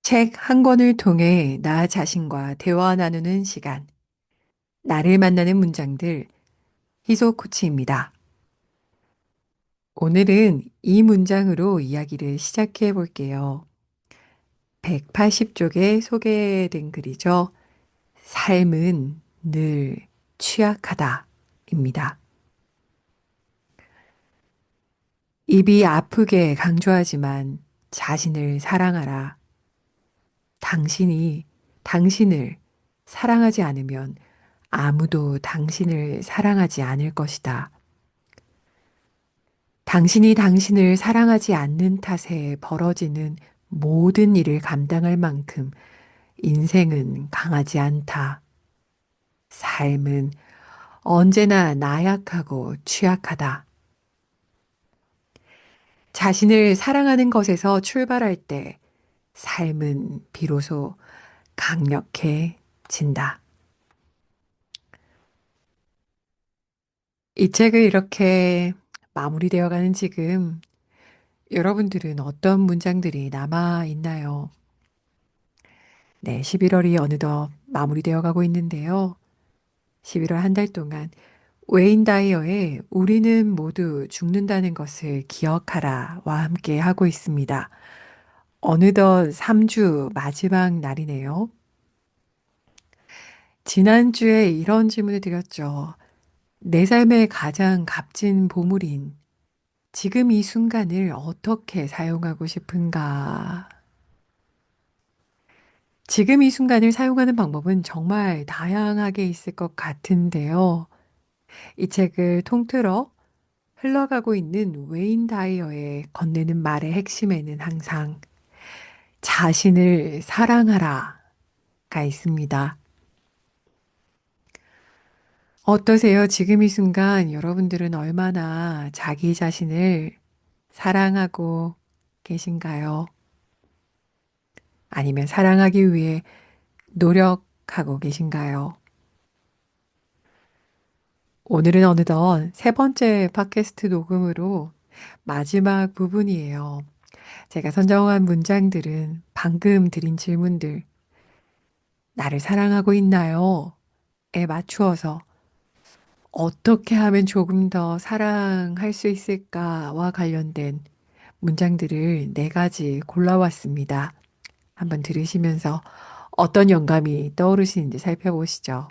책 한 권을 통해 나 자신과 대화 나누는 시간. 나를 만나는 문장들, 희소 코치입니다. 오늘은 이 문장으로 이야기를 시작해 볼게요. 180쪽에 소개된 글이죠. 삶은 늘 취약하다. 입니다. 입이 아프게 강조하지만 자신을 사랑하라. 당신이 당신을 사랑하지 않으면 아무도 당신을 사랑하지 않을 것이다. 당신이 당신을 사랑하지 않는 탓에 벌어지는 모든 일을 감당할 만큼 인생은 강하지 않다. 삶은 언제나 나약하고 취약하다. 자신을 사랑하는 것에서 출발할 때 삶은 비로소 강력해진다. 이 책을 이렇게 마무리되어 가는 지금 여러분들은 어떤 문장들이 남아 있나요? 네, 11월이 어느덧 마무리되어 가고 있는데요. 11월 한 달 동안 웨인 다이어의 우리는 모두 죽는다는 것을 기억하라와 함께 하고 있습니다. 어느덧 3주 마지막 날이네요. 지난주에 이런 질문을 드렸죠. 내 삶의 가장 값진 보물인 지금 이 순간을 어떻게 사용하고 싶은가? 지금 이 순간을 사용하는 방법은 정말 다양하게 있을 것 같은데요. 이 책을 통틀어 흘러가고 있는 웨인 다이어의 건네는 말의 핵심에는 항상 자신을 사랑하라가 있습니다. 어떠세요? 지금 이 순간 여러분들은 얼마나 자기 자신을 사랑하고 계신가요? 아니면 사랑하기 위해 노력하고 계신가요? 오늘은 어느덧 세 번째 팟캐스트 녹음으로 마지막 부분이에요. 제가 선정한 문장들은 방금 드린 질문들, 나를 사랑하고 있나요? 에 맞추어서 어떻게 하면 조금 더 사랑할 수 있을까와 관련된 문장들을 네 가지 골라왔습니다. 한번 들으시면서 어떤 영감이 떠오르시는지 살펴보시죠.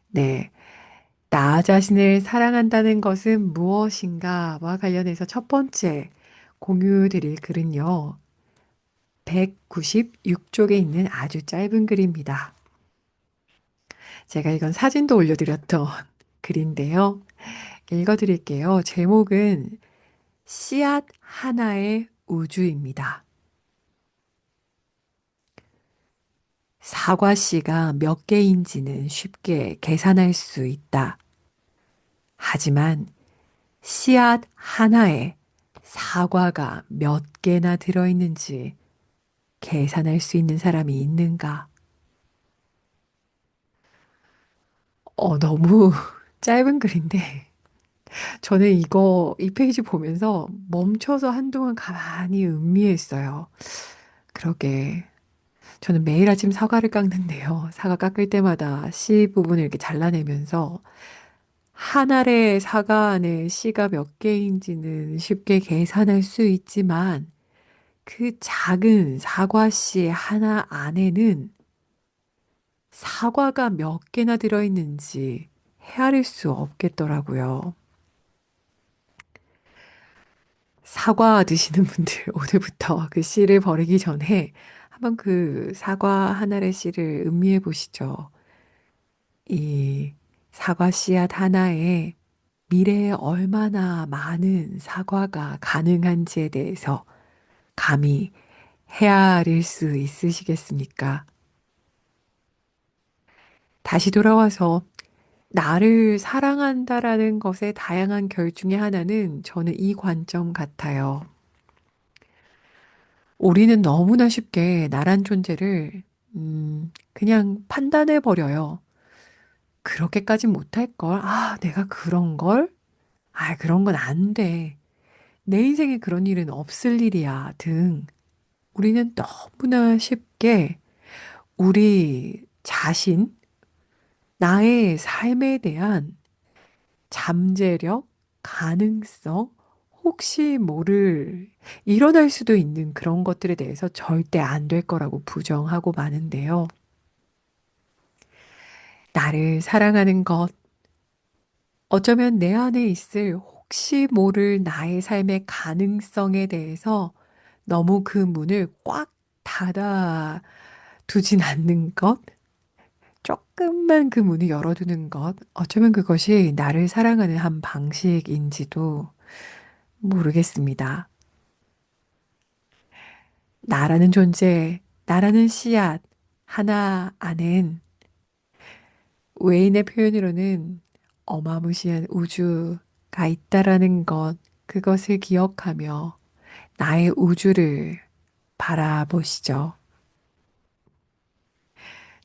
네. 나 자신을 사랑한다는 것은 무엇인가와 관련해서 첫 번째 공유 드릴 글은요. 196쪽에 있는 아주 짧은 글입니다. 제가 이건 사진도 올려드렸던 글인데요. 읽어드릴게요. 제목은 씨앗 하나의 우주입니다. 사과 씨가 몇 개인지는 쉽게 계산할 수 있다. 하지만 씨앗 하나에 사과가 몇 개나 들어있는지 계산할 수 있는 사람이 있는가? 너무 짧은 글인데, 저는 이 페이지 보면서 멈춰서 한동안 가만히 음미했어요. 그러게. 저는 매일 아침 사과를 깎는데요. 사과 깎을 때마다 씨 부분을 이렇게 잘라내면서 한 알의 사과 안에 씨가 몇 개인지는 쉽게 계산할 수 있지만 그 작은 사과 씨 하나 안에는 사과가 몇 개나 들어있는지 헤아릴 수 없겠더라고요. 사과 드시는 분들 오늘부터 그 씨를 버리기 전에 한번 그 사과 한 알의 씨를 음미해 보시죠. 이 사과 씨앗 하나에 미래에 얼마나 많은 사과가 가능한지에 대해서 감히 헤아릴 수 있으시겠습니까? 다시 돌아와서 나를 사랑한다라는 것의 다양한 결 중에 하나는 저는 이 관점 같아요. 우리는 너무나 쉽게 나란 존재를, 그냥 판단해 버려요. 그렇게까지 못할걸? 아, 내가 그런 걸? 그런 건 안 돼. 내 인생에 그런 일은 없을 일이야. 등. 우리는 너무나 쉽게 우리 자신, 나의 삶에 대한 잠재력, 가능성, 혹시 모를 일어날 수도 있는 그런 것들에 대해서 절대 안 될 거라고 부정하고 마는데요. 나를 사랑하는 것, 어쩌면 내 안에 있을 혹시 모를 나의 삶의 가능성에 대해서 너무 그 문을 꽉 닫아 두진 않는 것, 조금만 그 문을 열어두는 것, 어쩌면 그것이 나를 사랑하는 한 방식인지도 모르겠습니다. 나라는 존재, 나라는 씨앗 하나 안엔 외인의 표현으로는 어마무시한 우주가 있다라는 것, 그것을 기억하며 나의 우주를 바라보시죠.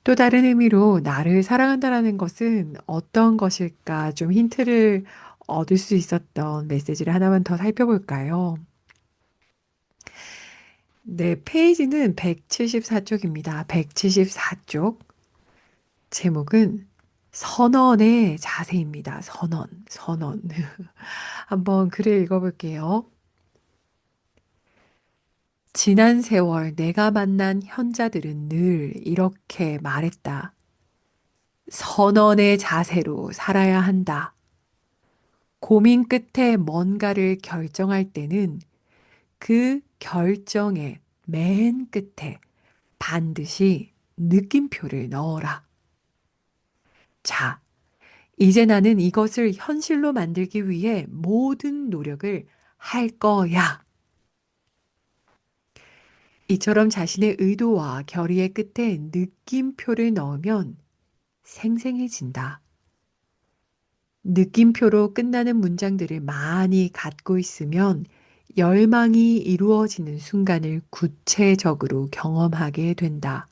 또 다른 의미로 나를 사랑한다라는 것은 어떤 것일까 좀 힌트를 얻을 수 있었던 메시지를 하나만 더 살펴볼까요? 네, 페이지는 174쪽입니다. 174쪽. 제목은 선언의 자세입니다. 선언, 선언. 한번 글을 읽어볼게요. 지난 세월 내가 만난 현자들은 늘 이렇게 말했다. 선언의 자세로 살아야 한다. 고민 끝에 뭔가를 결정할 때는 그 결정의 맨 끝에 반드시 느낌표를 넣어라. 자, 이제 나는 이것을 현실로 만들기 위해 모든 노력을 할 거야. 이처럼 자신의 의도와 결의의 끝에 느낌표를 넣으면 생생해진다. 느낌표로 끝나는 문장들을 많이 갖고 있으면 열망이 이루어지는 순간을 구체적으로 경험하게 된다.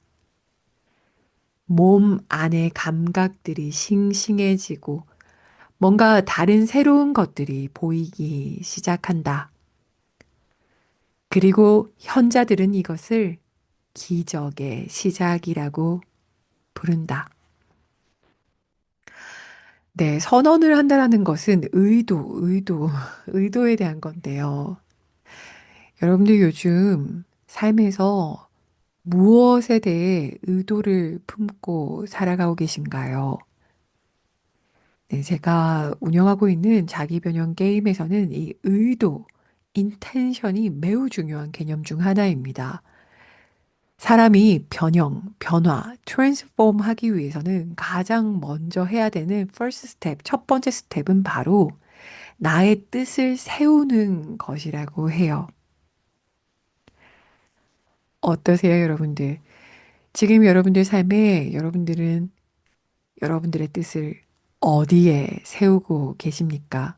몸 안의 감각들이 싱싱해지고 뭔가 다른 새로운 것들이 보이기 시작한다. 그리고 현자들은 이것을 기적의 시작이라고 부른다. 네, 선언을 한다라는 것은 의도에 대한 건데요. 여러분들 요즘 삶에서 무엇에 대해 의도를 품고 살아가고 계신가요? 네, 제가 운영하고 있는 자기 변형 게임에서는 이 의도, 인텐션이 매우 중요한 개념 중 하나입니다. 사람이 변형, 변화, 트랜스폼 하기 위해서는 가장 먼저 해야 되는 first step, 첫 번째 스텝은 바로 나의 뜻을 세우는 것이라고 해요. 어떠세요, 여러분들? 지금 여러분들 삶에 여러분들은 여러분들의 뜻을 어디에 세우고 계십니까?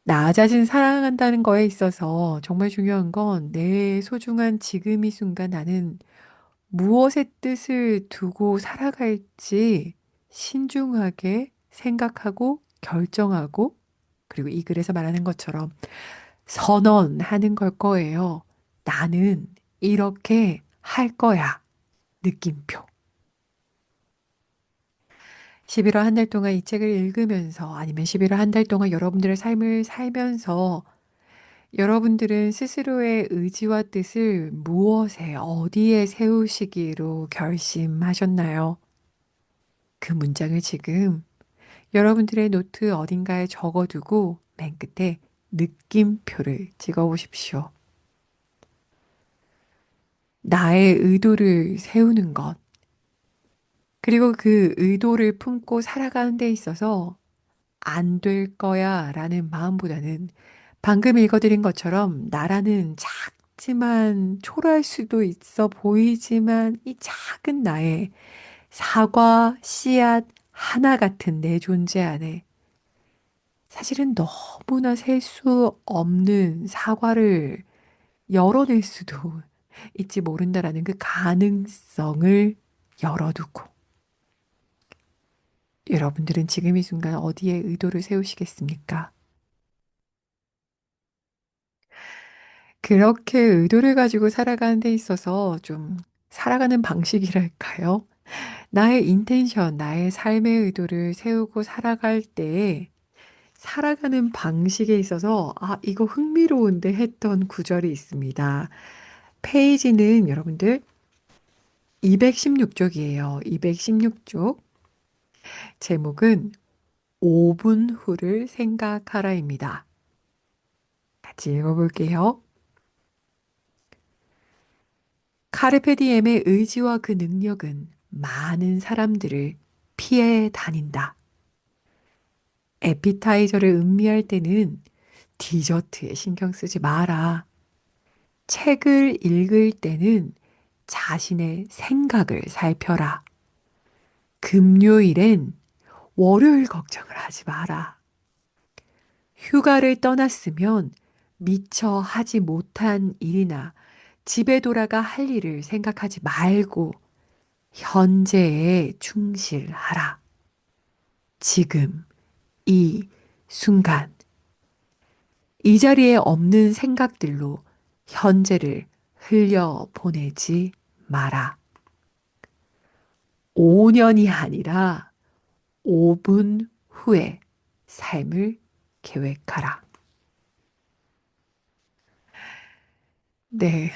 나 자신 사랑한다는 거에 있어서 정말 중요한 건 내 소중한 지금 이 순간 나는 무엇의 뜻을 두고 살아갈지 신중하게 생각하고 결정하고 그리고 이 글에서 말하는 것처럼 선언하는 걸 거예요. 나는 이렇게 할 거야. 느낌표. 11월 한 달 동안 이 책을 읽으면서 아니면 11월 한 달 동안 여러분들의 삶을 살면서 여러분들은 스스로의 의지와 뜻을 무엇에, 어디에 세우시기로 결심하셨나요? 그 문장을 지금 여러분들의 노트 어딘가에 적어두고 맨 끝에 느낌표를 찍어 보십시오. 나의 의도를 세우는 것, 그리고 그 의도를 품고 살아가는 데 있어서 안 될 거야 라는 마음보다는 방금 읽어드린 것처럼 나라는 작지만 초라할 수도 있어 보이지만 이 작은 나의 사과 씨앗 하나 같은 내 존재 안에 사실은 너무나 셀 수 없는 사과를 열어낼 수도 있지 모른다라는 그 가능성을 열어두고 여러분들은 지금 이 순간 어디에 의도를 세우시겠습니까? 그렇게 의도를 가지고 살아가는 데 있어서 좀 살아가는 방식이랄까요? 나의 인텐션, 나의 삶의 의도를 세우고 살아갈 때에 살아가는 방식에 있어서 '아 이거 흥미로운데.' 했던 구절이 있습니다. 페이지는 여러분들 216 쪽이에요. 216 쪽. 제목은 5분 후를 생각하라입니다. 같이 읽어 볼게요. 카르페 디엠의 의지와 그 능력은 많은 사람들을 피해 다닌다. 에피타이저를 음미할 때는 디저트에 신경 쓰지 마라. 책을 읽을 때는 자신의 생각을 살펴라. 금요일엔 월요일 걱정을 하지 마라. 휴가를 떠났으면 미처 하지 못한 일이나 집에 돌아가 할 일을 생각하지 말고 현재에 충실하라. 지금, 이 순간, 이 자리에 없는 생각들로 현재를 흘려보내지 마라. 5년이 아니라 5분 후에 삶을 계획하라. 네,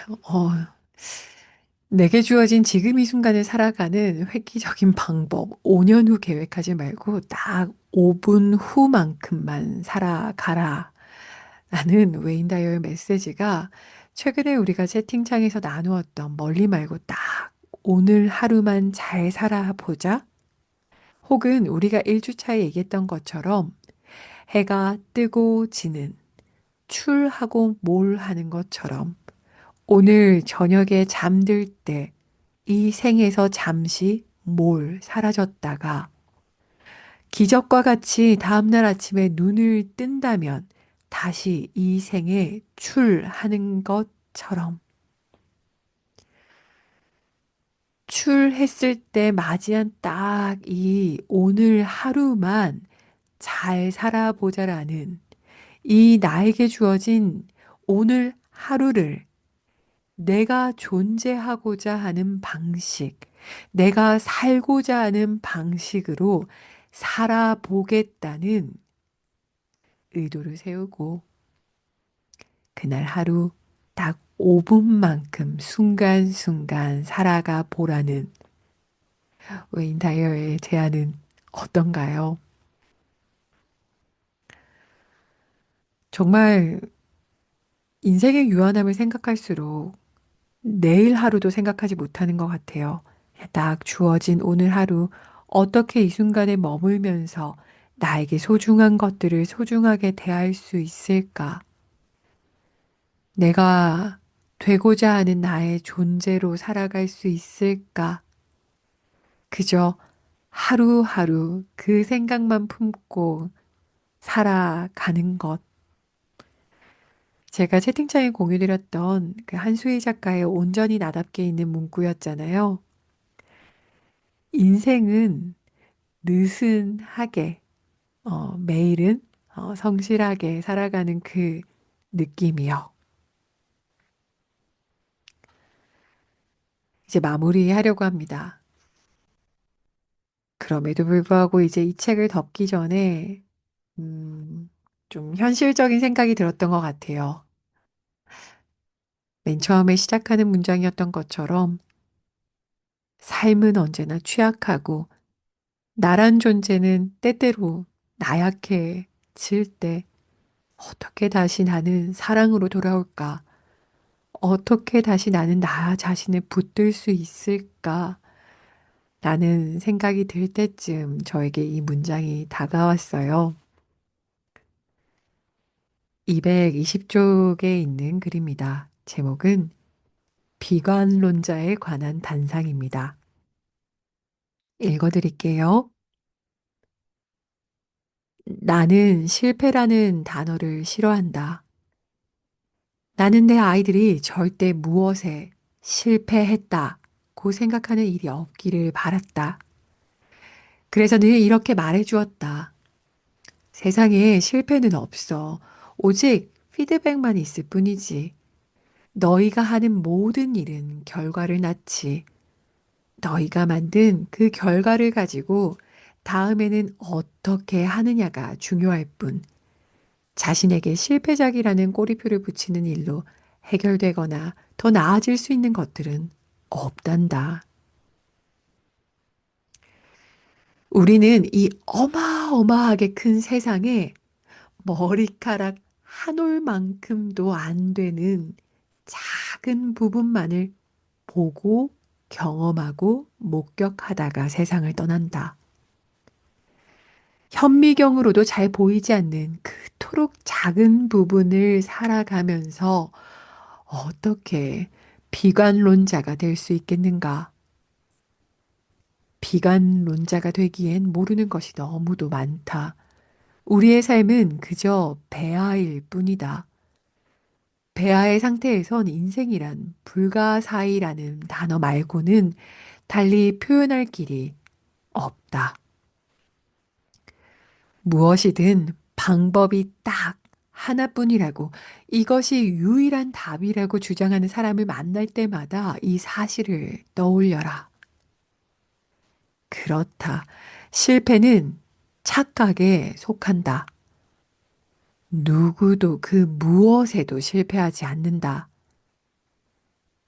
내게 주어진 지금 이 순간을 살아가는 획기적인 방법, 5년 후 계획하지 말고 딱 5분 후만큼만 살아가라. 라는 웨인 다이어의 메시지가 최근에 우리가 채팅창에서 나누었던 멀리 말고 딱 오늘 하루만 잘 살아보자. 혹은 우리가 1주차에 얘기했던 것처럼 해가 뜨고 지는 출하고 몰 하는 것처럼 오늘 저녁에 잠들 때 이 생에서 잠시 몰 사라졌다가 기적과 같이 다음날 아침에 눈을 뜬다면 다시 이 생에 출하는 것처럼 출했을 때 맞이한 딱 이 오늘 하루만 잘 살아보자라는 이 나에게 주어진 오늘 하루를 내가 존재하고자 하는 방식, 내가 살고자 하는 방식으로 살아보겠다는 의도를 세우고 그날 하루 딱 5분만큼 순간순간 살아가 보라는 웨인 다이어의 제안은 어떤가요? 정말 인생의 유한함을 생각할수록 내일 하루도 생각하지 못하는 것 같아요. 딱 주어진 오늘 하루, 어떻게 이 순간에 머물면서 나에게 소중한 것들을 소중하게 대할 수 있을까? 내가 되고자 하는 나의 존재로 살아갈 수 있을까? 그저 하루하루 그 생각만 품고 살아가는 것. 제가 채팅창에 공유드렸던 그 한수희 작가의 온전히 나답게 있는 문구였잖아요. 인생은 느슨하게, 매일은 성실하게 살아가는 그 느낌이요. 이제 마무리하려고 합니다. 그럼에도 불구하고 이제 이 책을 덮기 전에, 좀 현실적인 생각이 들었던 것 같아요. 맨 처음에 시작하는 문장이었던 것처럼 삶은 언제나 취약하고 나란 존재는 때때로 나약해질 때 어떻게 다시 나는 사랑으로 돌아올까? 어떻게 다시 나는 나 자신을 붙들 수 있을까? 라는 생각이 들 때쯤 저에게 이 문장이 다가왔어요. 220쪽에 있는 글입니다. 제목은 비관론자에 관한 단상입니다. 읽어드릴게요. 나는 실패라는 단어를 싫어한다. 나는 내 아이들이 절대 무엇에 실패했다고 생각하는 일이 없기를 바랐다. 그래서 늘 이렇게 말해 주었다. 세상에 실패는 없어. 오직 피드백만 있을 뿐이지. 너희가 하는 모든 일은 결과를 낳지. 너희가 만든 그 결과를 가지고 다음에는 어떻게 하느냐가 중요할 뿐, 자신에게 실패작이라는 꼬리표를 붙이는 일로 해결되거나 더 나아질 수 있는 것들은 없단다. 우리는 이 어마어마하게 큰 세상에 머리카락 한 올만큼도 안 되는 작은 부분만을 보고 경험하고 목격하다가 세상을 떠난다. 현미경으로도 잘 보이지 않는 그토록 작은 부분을 살아가면서 어떻게 비관론자가 될 수 있겠는가? 비관론자가 되기엔 모르는 것이 너무도 많다. 우리의 삶은 그저 배아일 뿐이다. 배아의 상태에선 인생이란 불가사의라는 단어 말고는 달리 표현할 길이 없다. 무엇이든 방법이 딱 하나뿐이라고, 이것이 유일한 답이라고 주장하는 사람을 만날 때마다 이 사실을 떠올려라. 그렇다. 실패는 착각에 속한다. 누구도 그 무엇에도 실패하지 않는다.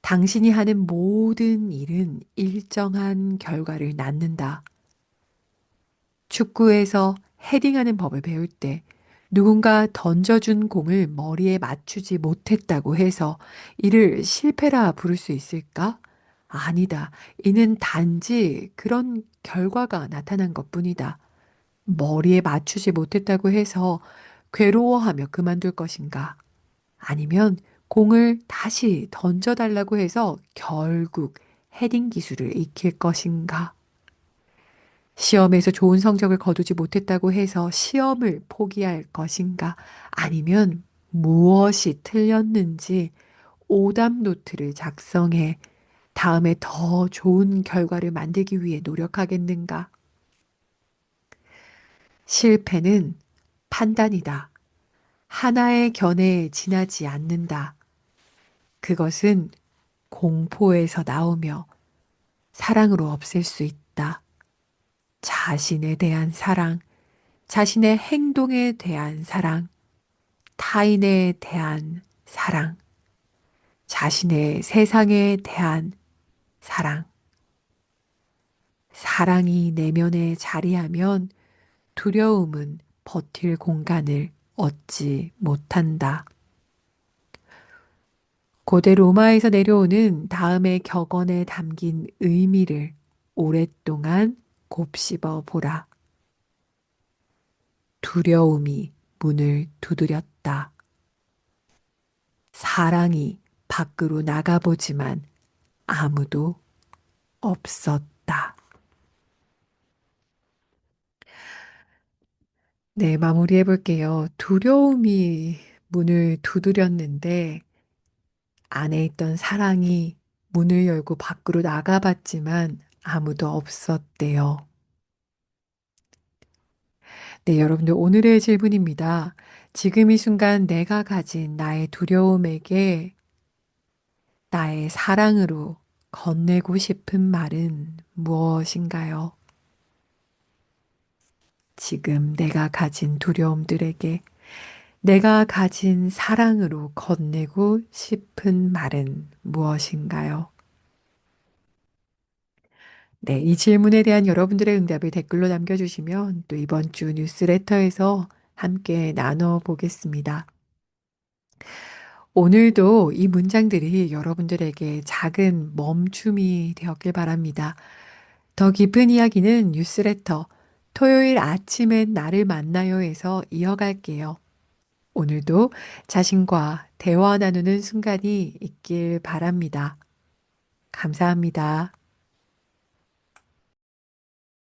당신이 하는 모든 일은 일정한 결과를 낳는다. 축구에서 헤딩하는 법을 배울 때 누군가 던져준 공을 머리에 맞추지 못했다고 해서 이를 실패라 부를 수 있을까? 아니다. 이는 단지 그런 결과가 나타난 것뿐이다. 머리에 맞추지 못했다고 해서 괴로워하며 그만둘 것인가? 아니면 공을 다시 던져달라고 해서 결국 헤딩 기술을 익힐 것인가? 시험에서 좋은 성적을 거두지 못했다고 해서 시험을 포기할 것인가? 아니면 무엇이 틀렸는지 오답 노트를 작성해 다음에 더 좋은 결과를 만들기 위해 노력하겠는가? 실패는 판단이다. 하나의 견해에 지나지 않는다. 그것은 공포에서 나오며 사랑으로 없앨 수 있다. 자신에 대한 사랑, 자신의 행동에 대한 사랑, 타인에 대한 사랑, 자신의 세상에 대한 사랑. 사랑이 내면에 자리하면 두려움은 버틸 공간을 얻지 못한다. 고대 로마에서 내려오는 다음의 격언에 담긴 의미를 오랫동안 곱씹어 보라. 두려움이 문을 두드렸다. 사랑이 밖으로 나가보지만 아무도 없었다. 네, 마무리해 볼게요. 두려움이 문을 두드렸는데 안에 있던 사랑이 문을 열고 밖으로 나가봤지만 아무도 없었대요. 네, 여러분들 오늘의 질문입니다. 지금 이 순간 내가 가진 나의 두려움에게 나의 사랑으로 건네고 싶은 말은 무엇인가요? 지금 내가 가진 두려움들에게 내가 가진 사랑으로 건네고 싶은 말은 무엇인가요? 네, 이 질문에 대한 여러분들의 응답을 댓글로 남겨주시면 또 이번 주 뉴스레터에서 함께 나눠보겠습니다. 오늘도 이 문장들이 여러분들에게 작은 멈춤이 되었길 바랍니다. 더 깊은 이야기는 뉴스레터 토요일 아침엔 나를 만나요에서 이어갈게요. 오늘도 자신과 대화 나누는 순간이 있길 바랍니다. 감사합니다.